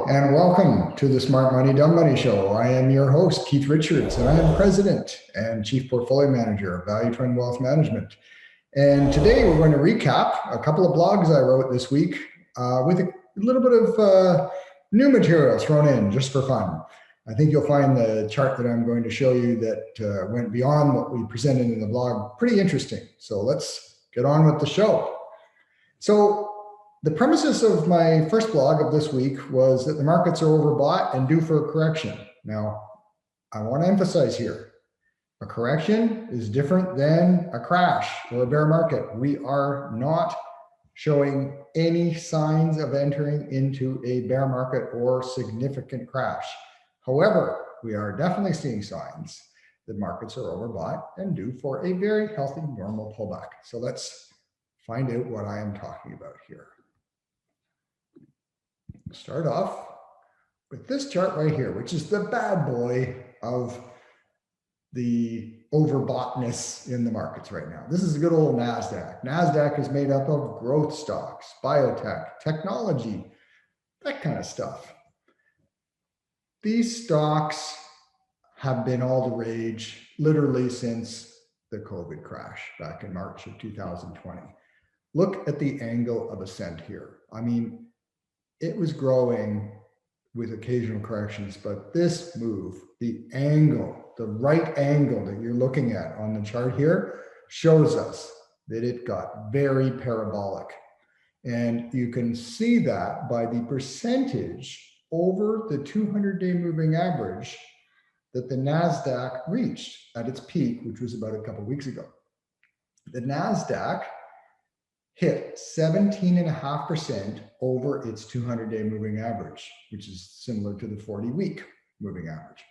and welcome to the Smart Money, Dumb Money Show. I am your host, Keith Richards, and I am President and Chief Portfolio Manager of Value Trend Wealth Management. And today we're going to recap a couple of blogs I wrote this week with a little bit of new material thrown in just for fun. I think you'll find the chart that I'm going to show you that went beyond what we presented in the blog pretty interesting. So let's get on with the show. So the premises of my first blog of this week was that the markets are overbought and due for a correction. Now, I want to emphasize here, a correction is different than a crash or a bear market. We are not showing any signs of entering into a bear market or significant crash. However, we are definitely seeing signs that markets are overbought and due for a very healthy, normal pullback. So let's find out what I am talking about here. Start off with this chart right here, which is the bad boy of the overboughtness in the markets right now. This is a good old NASDAQ. NASDAQ is made up of growth stocks, biotech, technology, that kind of stuff. These stocks have been all the rage literally since the COVID crash back in March of 2020. Look at the angle of ascent here. I mean, it was growing with occasional corrections, but this move, the angle, the right angle that you're looking at on the chart here shows us that it got very parabolic. And you can see that by the percentage over the 200-day moving average that the NASDAQ reached at its peak, which was about a couple of weeks ago. The NASDAQ hit 17.5% over its 200-day moving average, which is similar to the 40-week moving average.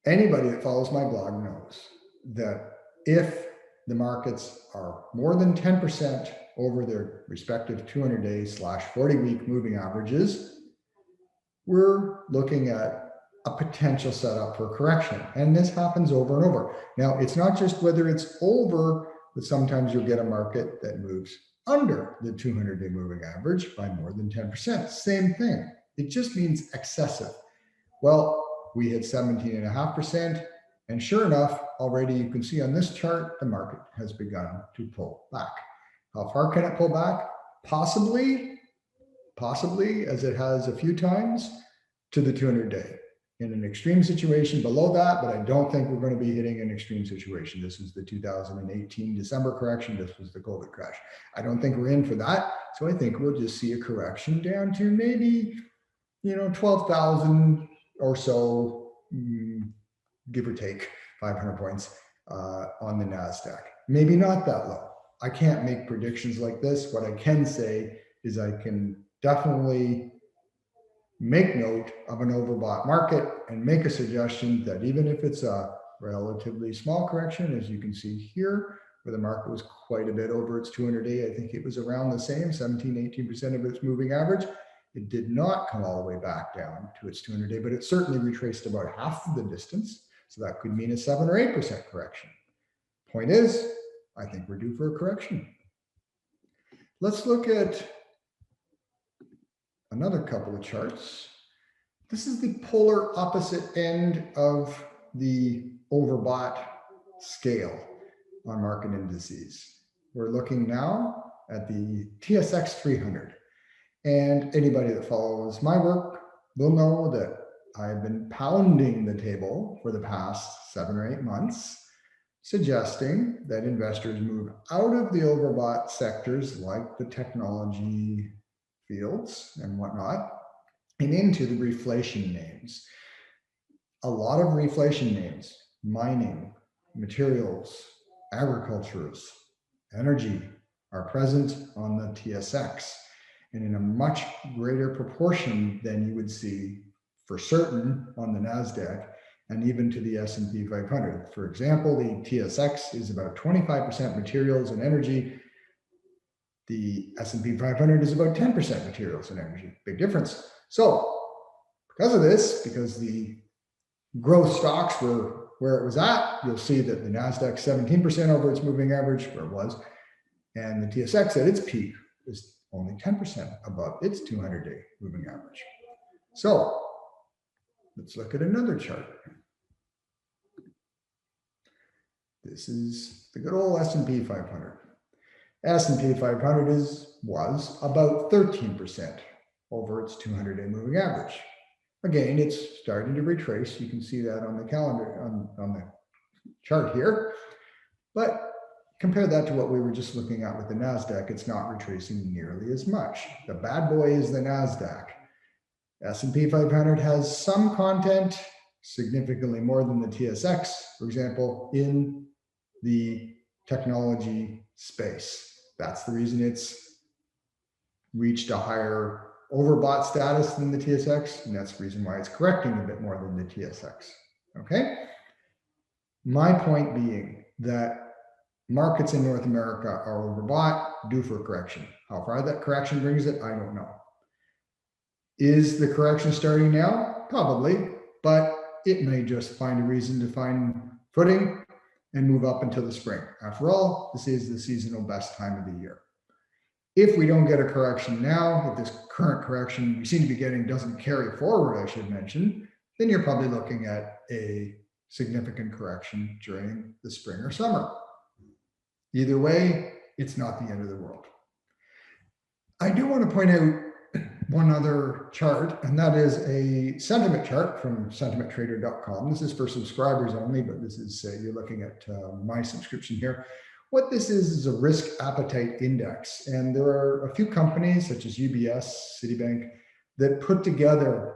Anybody that follows my blog knows that if the markets are more than 10% over their respective 200-day / 40-week moving averages, we're looking at a potential setup for correction. And this happens over and over. Now, it's not just whether it's over, but sometimes you'll get a market that moves under the 200-day moving average by more than 10%. Same thing. It just means excessive. Well, we hit 17.5%, and sure enough, already you can see on this chart, the market has begun to pull back. How far can it pull back? Possibly, as it has a few times, to the 200-day. In an extreme situation below that, but I don't think we're going to be hitting an extreme situation. This was the 2018 December correction. This was the COVID crash. I don't think we're in for that. So I think we'll just see a correction down to maybe, 12,000 or so, give or take 500 points on the NASDAQ. Maybe not that low. I can't make predictions like this. What I can say is I can definitely make note of an overbought market and make a suggestion that even if it's a relatively small correction, as you can see here, where the market was quite a bit over its 200-day, I think it was around the same, 17-18% of its moving average. It did not come all the way back down to its 200-day, but it certainly retraced about half of the distance. So that could mean a 7 or 8% correction. Point is, I think we're due for a correction. Let's look at another couple of charts. This is the polar opposite end of the overbought scale on market indices. We're looking now at the TSX 300. And anybody that follows my work will know that I've been pounding the table for the past 7 or 8 months, suggesting that investors move out of the overbought sectors like the technology fields and whatnot, and into the reflation names. A lot of reflation names, mining, materials, agricultures, energy, are present on the TSX, and in a much greater proportion than you would see for certain on the NASDAQ and even to the S&P 500. For example, the TSX is about 25% materials and energy. The S&P 500 is about 10% materials and energy. Big difference. So because of this, because the growth stocks were where it was at, you'll see that the NASDAQ 17% over its moving average, where it was, and the TSX at its peak was only 10% above its 200-day moving average. So let's look at another chart. This is the good old S&P 500. S&P 500 was about 13% over its 200-day moving average. Again, it's starting to retrace. You can see that on the calendar, on the chart here. But compare that to what we were just looking at with the NASDAQ, it's not retracing nearly as much. The bad boy is the NASDAQ. S&P 500 has some content, significantly more than the TSX, for example, in the technology space. That's the reason it's reached a higher overbought status than the TSX, and that's the reason why it's correcting a bit more than the TSX, okay? My point being that markets in North America are overbought, due for a correction. How far that correction brings it, I don't know. Is the correction starting now? Probably, but it may just find a reason to find footing and move up until the spring. After all, this is the seasonal best time of the year. If we don't get a correction now, if this current correction we seem to be getting doesn't carry forward, I should mention, then you're probably looking at a significant correction during the spring or summer. Either way, it's not the end of the world. I do want to point out one other chart, and that is a sentiment chart from sentimenttrader.com. This is for subscribers only, but this is, you're looking at my subscription here. What this is a risk appetite index. And there are a few companies such as UBS, Citibank, that put together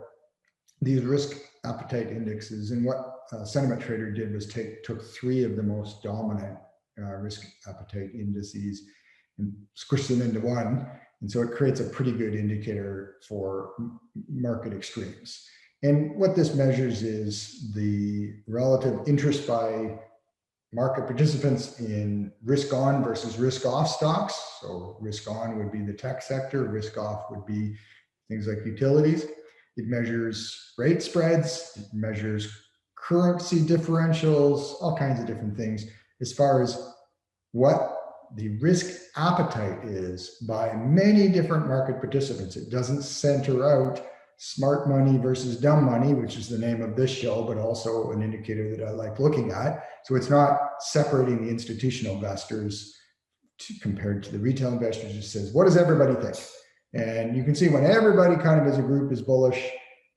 these risk appetite indexes. And what Sentiment Trader did was took three of the most dominant risk appetite indices and squished them into one. And so it creates a pretty good indicator for market extremes. And what this measures is the relative interest by market participants in risk on versus risk off stocks. So risk on would be the tech sector, risk off would be things like utilities. It measures rate spreads, it measures currency differentials, all kinds of different things as far as what the risk appetite is by many different market participants. It doesn't center out smart money versus dumb money, which is the name of this show, but also an indicator that I like looking at. So it's not separating the institutional investors compared to the retail investors. It says, what does everybody think? And you can see when everybody kind of as a group is bullish,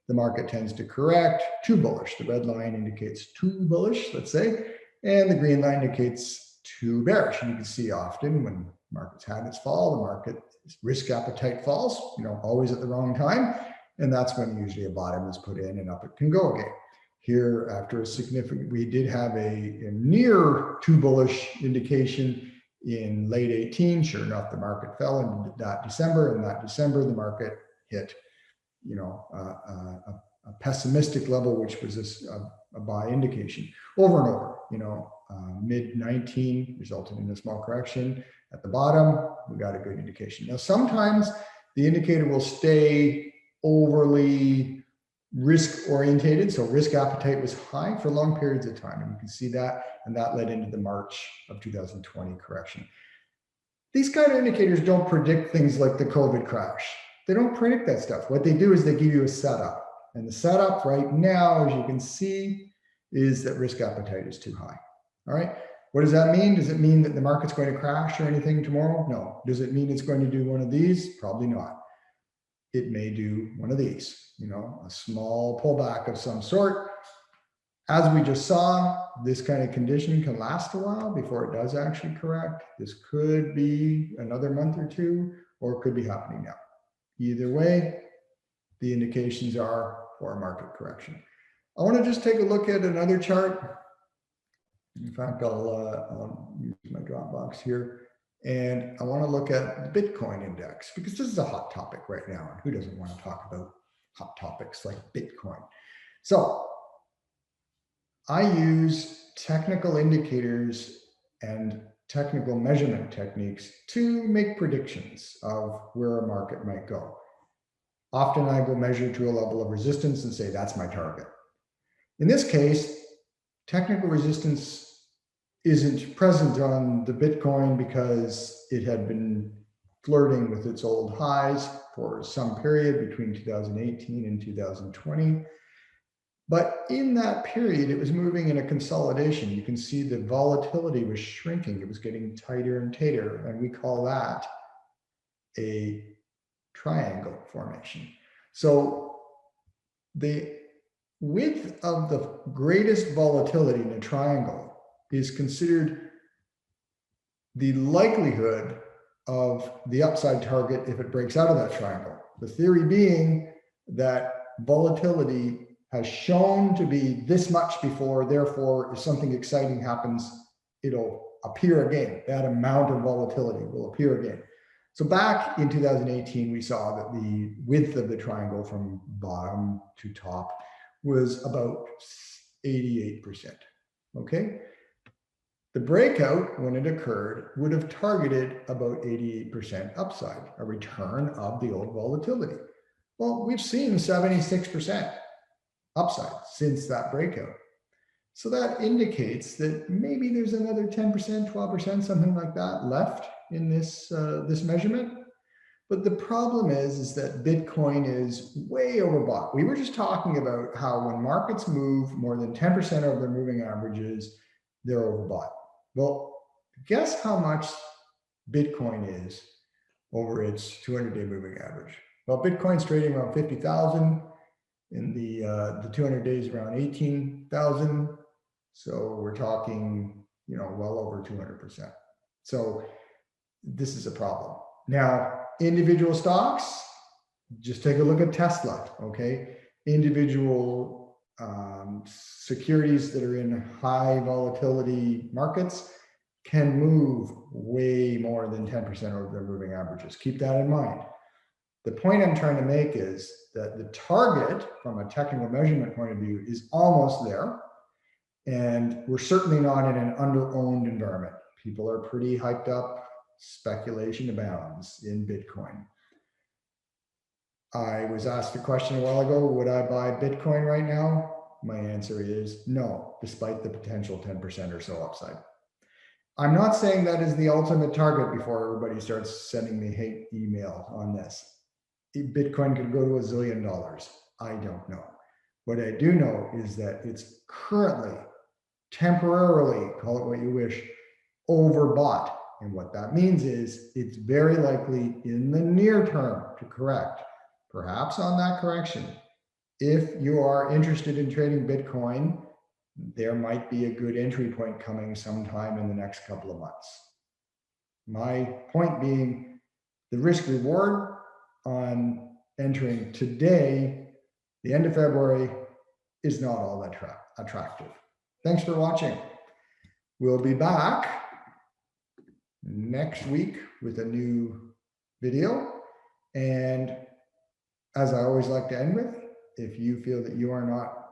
the market tends to correct. Too bullish. The red line indicates too bullish, let's say, and the green line indicates too bearish. And you can see often when markets have its fall, the market risk appetite falls, always at the wrong time. And that's when usually a bottom is put in and up it can go again. Here, after a significant, we did have a near too bullish indication in late 18. Sure enough, the market fell in that December, and that December, the market hit, a pessimistic level, which was a buy indication over and over, mid 19 resulted in a small correction. At the bottom, we got a good indication. Now, sometimes the indicator will stay overly risk orientated. So risk appetite was high for long periods of time. And you can see that, and that led into the March of 2020 correction. These kind of indicators don't predict things like the COVID crash. They don't predict that stuff. What they do is they give you a setup. And the setup right now, as you can see, is that risk appetite is too high. All right. What does that mean? Does it mean that the market's going to crash or anything tomorrow? No. Does it mean it's going to do one of these? Probably not. It may do one of these, a small pullback of some sort. As we just saw, this kind of condition can last a while before it does actually correct. This could be another month or two, or it could be happening now. Either way, the indications are for a market correction. I want to just take a look at another chart. In fact, I'll use my Dropbox here. And I want to look at the Bitcoin index because this is a hot topic right now. And who doesn't want to talk about hot topics like Bitcoin? So I use technical indicators and technical measurement techniques to make predictions of where a market might go. Often I will measure to a level of resistance and say, that's my target. In this case, technical resistance isn't present on the Bitcoin because it had been flirting with its old highs for some period between 2018 and 2020. But in that period, it was moving in a consolidation. You can see the volatility was shrinking. It was getting tighter and tighter, and we call that a triangle formation. So the width of the greatest volatility in a triangle is considered the likelihood of the upside target if it breaks out of that triangle. The theory being that volatility has shown to be this much before, therefore, if something exciting happens, it'll appear again. That amount of volatility will appear again. So back in 2018, we saw that the width of the triangle from bottom to top was about 88%, okay? The breakout, when it occurred, would have targeted about 88% upside, a return of the old volatility. Well, we've seen 76% upside since that breakout. So that indicates that maybe there's another 10%, 12%, something like that left in this, this measurement. But the problem is that Bitcoin is way overbought. We were just talking about how when markets move more than 10% over their moving averages, they're overbought. Well, guess how much Bitcoin is over its 200-day moving average? Well, Bitcoin's trading around 50,000. In the 200 days around 18,000. So we're talking, you know, well over 200%. So this is a problem. Now, individual stocks, just take a look at Tesla, okay? Individual securities that are in high volatility markets can move way more than 10% over their moving averages. Keep that in mind. The point I'm trying to make is that the target from a technical measurement point of view is almost there. And we're certainly not in an under-owned environment. People are pretty hyped up. Speculation abounds in Bitcoin. I was asked a question a while ago, would I buy Bitcoin right now? My answer is no, despite the potential 10% or so upside. I'm not saying that is the ultimate target before everybody starts sending me hate email on this. Bitcoin could go to $1 zillion. I don't know. What I do know is that it's currently, temporarily, call it what you wish, overbought. And what that means is it's very likely in the near term to correct. Perhaps on that correction, if you are interested in trading Bitcoin, there might be a good entry point coming sometime in the next couple of months. My point being, the risk reward on entering today, the end of February, is not all that attractive. Thanks for watching. We'll be back next week with a new video. And as I always like to end with, if you feel that you are not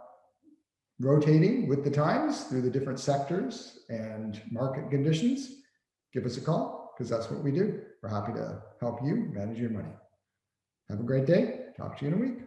rotating with the times through the different sectors and market conditions, give us a call, because that's what we do. We're happy to help you manage your money. Have a great day. Talk to you in a week.